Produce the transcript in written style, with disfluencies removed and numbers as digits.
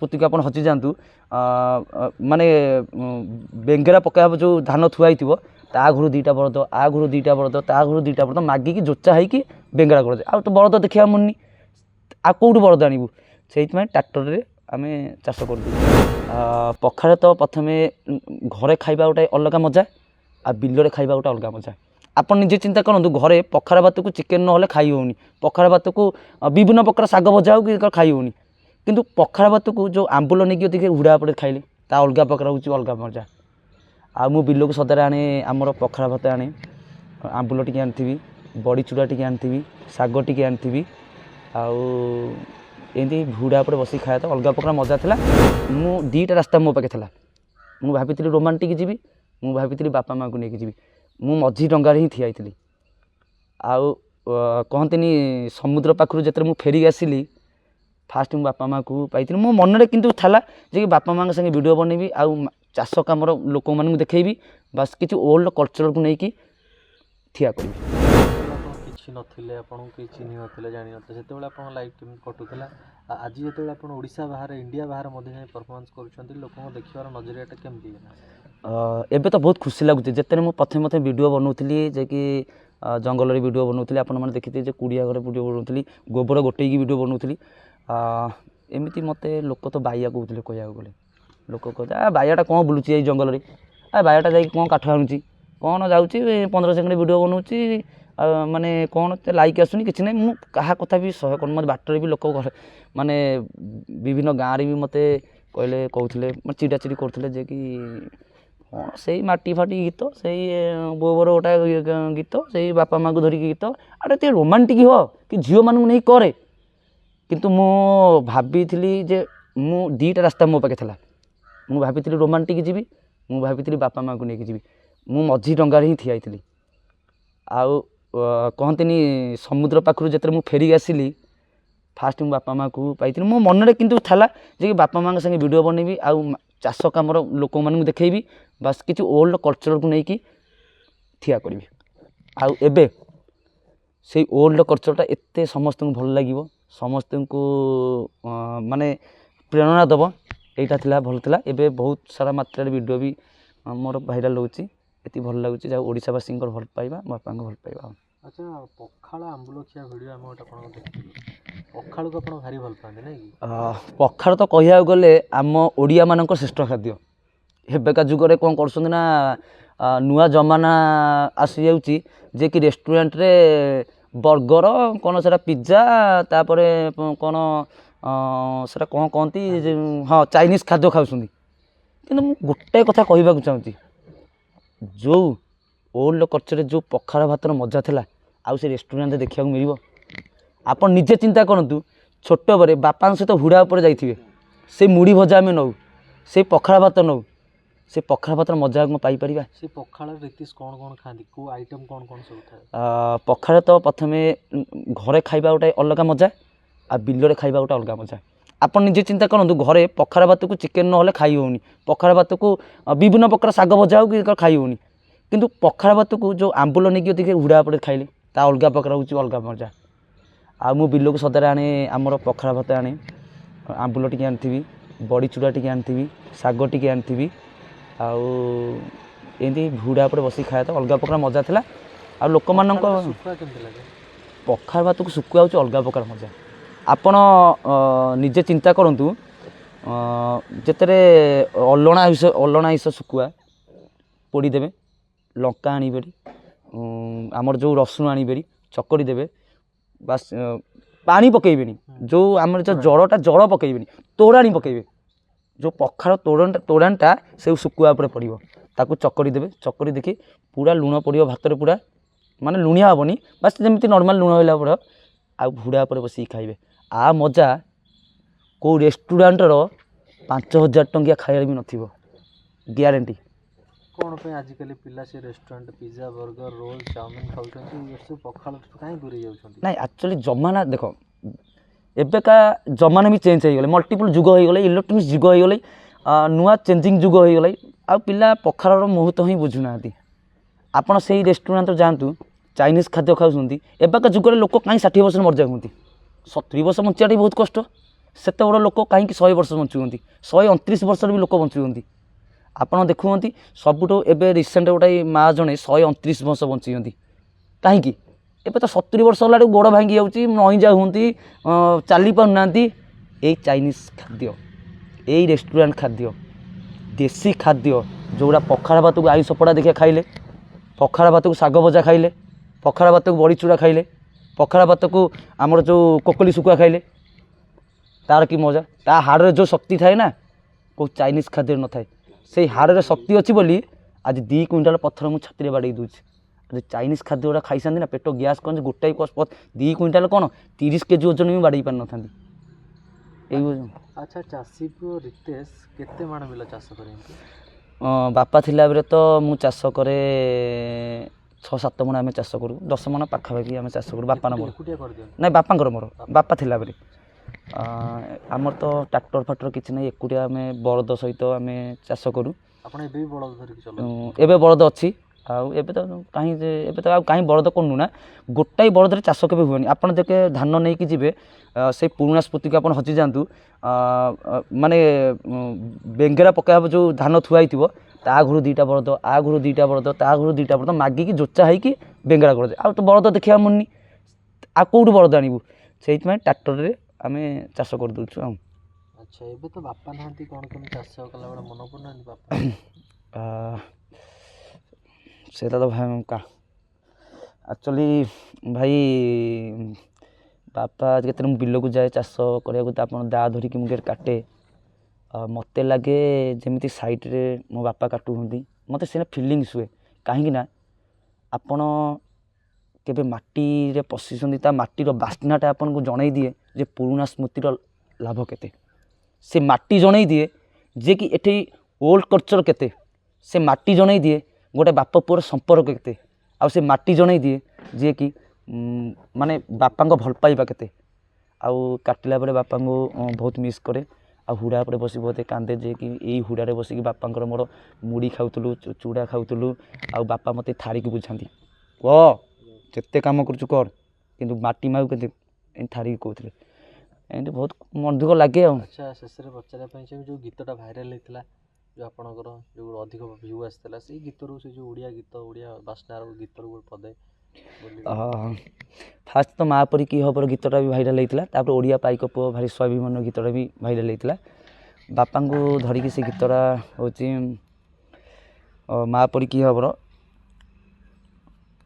निष्पत्ति को आप हजि जातु माने बेंगेरा पकाइब जो धान थुआई ता घर दुईटा बरद आ घर दुईटा बरद ता घर दुईटा बरद मागिकी जोचा होगी बेंगेरा कर आ तो बरद देखा मुनि आ कौटू बरद आणबू से ट्रैक्टर आम चाष कर पखाड़ तो प्रथमे घरे खाइबा गोटे अलग मजा आ बिल खाइबा गोटे अलग मजा आप निजे चिंता करूँ घरे पखाड़ भात को चिकेन ना खाई होनी पखाड़ भात को विभिन्न प्रकार शाग भजा हो कि खाई होनी किंतु पखाड़ भात को जो आंबुल नहीं देखिए हुड़ा पड़े खाइले ता अलग प्रकार हूँ अलग मजा आ मु बिल को सदारे आने आमर पखाड़ भात आने आंबुल टी आनी बड़ी चूड़ा टी आनी शाग टी आनी एमती हुड़ा पर बस खाए तो अलग प्रकार मजा था मु दीटा रास्ता मो पाखे था मु भाभी रोमांटिक जी मु भाभी बापा माँ को लेकिन जी मु मझी डंगार ही ठिया थी आउ कहते समुद्र पाखु जो मुझे फेरिक आसली फास्ट मो बापा माँ को पाई मो मन किंतु था जे बापा माँ संगे वीडियो बनैबी आउ चाष कम लोक मानू देखी बास किसी ओल्ड कल्चर को लेकिन ठिया करी किसी नथिले आपन के चिन्ह नथिले जानि नथिले सेते बेला आपन लाइफ केम कटुतला आज जेते बेला आपन ओडिसा बाहर इंडिया बाहर मध्ये जाय परफॉर्मेंस करूछंती लोकन देखिवार नजरियाटा केमती एबे तो बहुत खुशी लगुच जिते मुझे प्रथम प्रथम वीडियो बनाऊली जे कि जंगल वीडियो बनाऊली आपण मैंने देखी जे कुड़िया घर वीडियो बनाऊली गोबर गोटेक वीडियो बनाऊली एमती मत लोक तो बाइया कहते कह गले लोक कहते बाइयाटा कौन बुलूची ये जंगल में बाइयाटा जा कौन काठ आणुची कौन जाऊँगी 15 सेकेंड वीडियो बनाऊँगी माने कौन लाइक आसुनी कि ना मुझे क्या कथा भी सह कर मत बाटर भी लोक माने विभिन्न गाँव भी मत कहले कहते चिड़ा चिड़ी करते जे कि हाँ से माटी फाटी गीत से बोबर गोटा गीत से बापा माँ को धरिकी गीत आटे ते रोमांटिक हो कि झील मानू नहीं करे किंतु मु भाभी जे मु दीटा रास्ता मो पाखे था मु भाभी रोमांटिक जी मु भाभी बापा माँ को लेकिन जी मु मझी डंगार ही ठिया थी आउ कहते समुद्र पाखु जो मुझे फेरिक आसली फास्ट मो बापा माँ को पाई मो मन किंतु था जे बापा माँ संगे वीडियो बनैबी आउ चाष कम लोक मानू देखी बास किसी ओल्ड कल्चर को लेकिन ठिया करी आउ एबे से ओल्ड कल्चरटा एते समस्त को भल लगे समस्त को माने प्रेरणा दब यहाँ भल था एबे बहुत सारा मात्रा वीडियो भी मोर भाइराल होची एति भल लगुच जहाँ ओडिशावासी भल पाइबा बापा भल पाइबा। अच्छा पखाड़ आंबुल खिया वीडियो आम पखाड़ को आप भारी भल पाते ना पखाड़ तो कह गले आम ओडिया मान श्रेष्ठ खाद्य एबेका जुगरे कौन कर नुआ जमाना आसी जाऊँगी जे कि रेस्टोरेंट रे बर्गर कौन से पिज्जा तापर कौन से कौन कहती हाँ चाइनीज खाद्य खाऊँ कि गोटे कथा कहवाक चाहूँगी जो ओल्ड कल्चर जो पखाड़ भातर मजा था आउ से रेस्टोरेंट देखा मिल आप निजे चिंता करूँ छोट बरे बापा सहित हुड़ा पर जाइए से मुड़ी भजा आम नौ से पखाड़ भात नौ से पखाड़ भातर मजा पाइपर से पखाड़ रीतिश कौन कौन खाती को आइटम कौन कौन सब था पखाड़ तो प्रथमे घरे खाइबा गोटे अलग मजा आ बिल खाइबा गोटे अलग मजा आप निजे चिंता करूँ घरे पखाड़ भात को चिकेन ना खाई होनी पखाड़ भात को विभिन्न प्रकार शाग भजा हो कि खाई होनी किंतु पखाड़ भात को जो आंबुल नहीं देखिए हुड़ा पड़े खाइले ता अलग प्रकार हूँ अलग मजा आ मु बिल को सदारे आने आमर पखाड़ भात आने आंबुल टी आनी बड़ी चूड़ा टी आनी शाग टी आनी एमती हुड़ा पर बस खाए तो अलग प्रकार मजा था आ लोक मान पखाड़ भात को सुखुआ हूँ अलग प्रकार मजा आपण निजे चिंता करूँ जिते अलणा हिस सुखुआ पोड़ीदे लंका आनीबेरी आमर जो रसुण आनीबेरी चकड़ी देवे बास पानी पकेबेनी जो आमर जो जड़टा जड़ पकेबेनी तोड़ाणी पकेबे जो पखाड़ तोड़ाणटा से सुखुआ पर पड़ो ताकू चकड़ी देवे चकड़ी देखी पूरा लुण पड़ो भातर पूरा माने लुणिया हेनी बास जमी नॉर्मल लुण होला पड़ आ हुड़ा पर बस खाइबे आ मजा को रेस्टोरेंटर 5000 टंकिया खाइबार भी नथिबो ग्यारंटी कौन पे आजिकल पिला से restaurant pizza burger roll chow mein खाऊँ पखाड़ कहीं दूर जाऊँ ना एक्चुअली जमाना देख एबेका जमाना भी चेंज हो गले मल्टीपल जुग हो गले इलेक्ट्रोनिक्स जुग हो गले नुआ चेंजिंग जुग हो गले आ पिला पखाड़ मुहूर्त ही बुझुना आपड़ से रेस्टोरेंट जातु चाइनीज खाद्य खाऊँ एबेका जुगरे लोक कहीं 60 वर्ष मर जाऊँ 70 वर्ष बंचाटा बहुत कष्ट ସେତେ ବଡ଼ ଲୋକ କାହିଁକି 100 ବର୍ଷ ବଞ୍ଚୁଛନ୍ତି, 129 ବର୍ଷରେ ବି ଲୋକ ବଞ୍ଚୁଛନ୍ତି। ଆପଣ ଦେଖୁଛନ୍ତି ସବୁଠୁ ଏବେ ରିସେଣ୍ଟ ଗୋଟେ ମା ଜଣେ 129 ବର୍ଷ ବଞ୍ଚିଛନ୍ତି। କାହିଁକି? ଏବେ ତ 70 ବର୍ଷ ହେଲା ଗୋଡ଼ ଭାଙ୍ଗି ଯାଉଛି, ନଇଁଜା ହୁଅନ୍ତି, ଚାଲି ପାରୁନାହାନ୍ତି। ଏଇ ଚାଇନିଜ୍ ଖାଦ୍ୟ, ଏଇ ରେଷ୍ଟୁରାଣ୍ଟ ଖାଦ୍ୟ, ଦେଶୀ ଖାଦ୍ୟ, ଯେଉଁଗୁଡ଼ା ପଖାଳ ଭାତକୁ ଆଇଁଷ ପଡ଼ା ଦେଖିଆ ଖାଇଲେ, ପଖାଳ ଭାତକୁ ଶାଗ ଭଜା ଖାଇଲେ, ପଖାଳ ଭାତକୁ ବଡ଼ିଚୁରା ଖାଇଲେ, ପଖାଳ ଭାତକୁ ଆମର ଯେଉଁ କୋକଲି ଶୁଖୁଆ ଖାଇଲେ, ତାର କି ମଜା। ତା ହାଡ଼ରେ ଯେଉଁ ଶକ୍ତି ଥାଏ ନା, କେଉଁ ଚାଇନିଜ୍ ଖାଦ୍ୟରେ ନଥାଏ। ସେଇ ହାଡ଼ରେ ଶକ୍ତି ଅଛି ବୋଲି ଆଜି 2 କୁଇଣ୍ଟାଲ ପଥର ମୁଁ ଛାତିରେ ବାଡ଼େଇ ଦେଉଛି। ଯଦି ଚାଇନିଜ୍ ଖାଦ୍ୟ ଗୁଡ଼ା ଖାଇଥାନ୍ତି ନା, ପେଟ ଗ୍ୟାସ୍ କ'ଣ ଯେ ଗୋଟାଏ 2 କୁଇଣ୍ଟାଲ କ'ଣ 30 କେଜି ଓଜନ ବି ବାଡ଼େଇ ପାରିନଥାନ୍ତି। ଏଇ ଆଚ୍ଛା, ଚାଷୀ ପୁଅ ରିତେଶ କେତେ ମାଣ ବିଲ ଚାଷ କରନ୍ତି? ବାପା ଥିଲାବେଳେ ତ ମୁଁ ଚାଷ କରେ 6-7 ମାଣ ଆମେ ଚାଷ କରୁ, 10 ମାଣ ପାଖାପାଖି ଆମେ ଚାଷ କରୁ। ବାପା ମୋର ଏକୁଟିଆ କରିଦିଅନ୍ତି? ନାଇଁ, ବାପାଙ୍କର ମୋର, ବାପା ଥିଲାବେଳେ। ଆମର ତ ଟ୍ରାକ୍ଟର ଫାକ୍ଟର କିଛି ନାହିଁ, ଏକୁଟିଆ ଆମେ ବଳଦ ସହିତ ଆମେ ଚାଷ କରୁ। ଆପଣ ଏବେ ବି ବଳଦ ଧରିକି ଚଲାନ୍ତି? ଏବେ ବଳଦ ଅଛି। ଆଉ ଏବେ ତ କାହିଁ ବଳଦ କରୁନୁ ନା, ଗୋଟାଏ ବଳଦରେ ଚାଷ କେବେ ହୁଏନି। ଆପଣ ଦେଖେ ଧାନ ନେଇକି ଯିବେ, ସେଇ ପୁରୁଣା ସ୍ମୃତିକୁ ଆପଣ ହଜିଯାଆନ୍ତୁ। ମାନେ ବେଙ୍ଗେରା ପକା ହେବ, ଯେଉଁ ଧାନ ଥୁଆ ହେଇଥିବ, ତା ଘରୁ 2ଟା ବଳଦ, ଆ ଘରୁ 2ଟା ବଳଦ, ତା ଘରୁ 2ଟା ବଳଦ ମାଗିକି ଜୋଚା ହେଇକି ବେଙ୍ଗେରା କରାଯାଏ। ଆଉ ତ ବଳଦ ଦେଖିବା ମନି, ଆଉ କେଉଁଠୁ ବଳଦ ଆଣିବୁ? ସେଇଥିପାଇଁ ଟ୍ରାକ୍ଟରରେ ଆମେ ଚାଷ କରିଦେଉଛୁ। ଆଉ ଆଚ୍ଛା, ଏବେ ତ ବାପା ନାହାନ୍ତି, କ'ଣ କେମିତି ଚାଷ କଲାବେଳେ ମନେ ପଡ଼ୁନାହାନ୍ତି ବାପା? ସେଇଟା ତ ଆକ୍ଚୁଆଲି ଭାଇ, ବାପା କେତେବେଳେ ମୁଁ ବିଲକୁ ଯାଏ ଚାଷ କରିବାକୁ, ଆପଣ ଦା ଧରିକି ମୁଁ କାଟେ, ମୋତେ ଲାଗେ ଯେମିତି ସାଇଡ଼୍ରେ ମୋ ବାପା କାଟୁଛନ୍ତି। ମୋତେ ସେଇଟା ଫିଲିଙ୍ଗସ୍ ହୁଏ। କାହିଁକି ନା ଆପଣ କେବେ ମାଟିରେ ପଶିଛନ୍ତି, ତା ମାଟିର ବାସ୍ନାଟା ଆପଣଙ୍କୁ ଜଣାଇ ଦିଏ ଯେ ପୁରୁଣା ସ୍ମୃତିର ଲାଭ କେତେ। ସେ ମାଟି ଜଣାଇ ଦିଏ ଯେ କି ଏଠି ଓଲ୍ଡ କଲଚର୍ କେତେ। ସେ ମାଟି ଜଣାଇ ଦିଏ ଗୋଟେ ବାପ ପୁଅର ସମ୍ପର୍କ କେତେ। ଆଉ ସେ ମାଟି ଜଣାଇ ଦିଏ ଯିଏ କି ମାନେ ବାପାଙ୍କ ଭଲ ପାଇବା କେତେ। ଆଉ କାଟିଲା ବେଳେ ବାପାଙ୍କୁ ବହୁତ ମିସ୍ କରେ। ଆଉ ହୁଡ଼ା ଉପରେ ବସି ବହୁତ କାନ୍ଦେ, ଯେ କି ଏଇ ହୁଡ଼ାରେ ବସିକି ବାପାଙ୍କର ମୋର ମୁଢ଼ି ଖାଉଥିଲୁ, ଚୁଡ଼ା ଖାଉଥିଲୁ। ଆଉ ବାପା ମୋତେ ଥାରିକି ବୁଝାନ୍ତି, ଯେତେ କାମ କରୁଛୁ କର, କିନ୍ତୁ ମାଟି ମାକୁ କେତେ ଥାରିକି କହୁଥିଲେ। ଏମିତି ବହୁତ ମନ ଦୁଃଖ ଲାଗେ। ଆଉ ଆଚ୍ଛା, ଶେଷରେ ପଚାରିବା ପାଇଁ ଚାହିଁବି, ଯେଉଁ ଗୀତଟା ଭାଇରାଲ୍ ହେଇଥିଲା, ଯେଉଁ ଆପଣଙ୍କର ଯେଉଁ ଅଧିକ ଭ୍ୟୁ ଆସିଥିଲା, ସେଇ ଗୀତରୁ, ସେ ଯେଉଁ ଓଡ଼ିଆ ଗୀତ, ଓଡ଼ିଆ ବାସ୍ନାର ଗୀତରୁ ଗୋଟେ ପଦେ ବୋଲି। ଫାଷ୍ଟ ତ ମା ପରି କି ହବର ଗୀତଟା ବି ଭାଇରାଲ୍ ହେଇଥିଲା। ତାପରେ ଓଡ଼ିଆ ପାଇକ ପୁଅ ଭାରି ସ୍ୱାଭିମାନ ଗୀତଟା ବି ଭାଇରାଲ୍ ହେଇଥିଲା। ବାପାଙ୍କୁ ଧରିକି ସେ ଗୀତଟା ହେଉଛି ମା ପରି କି ହବର।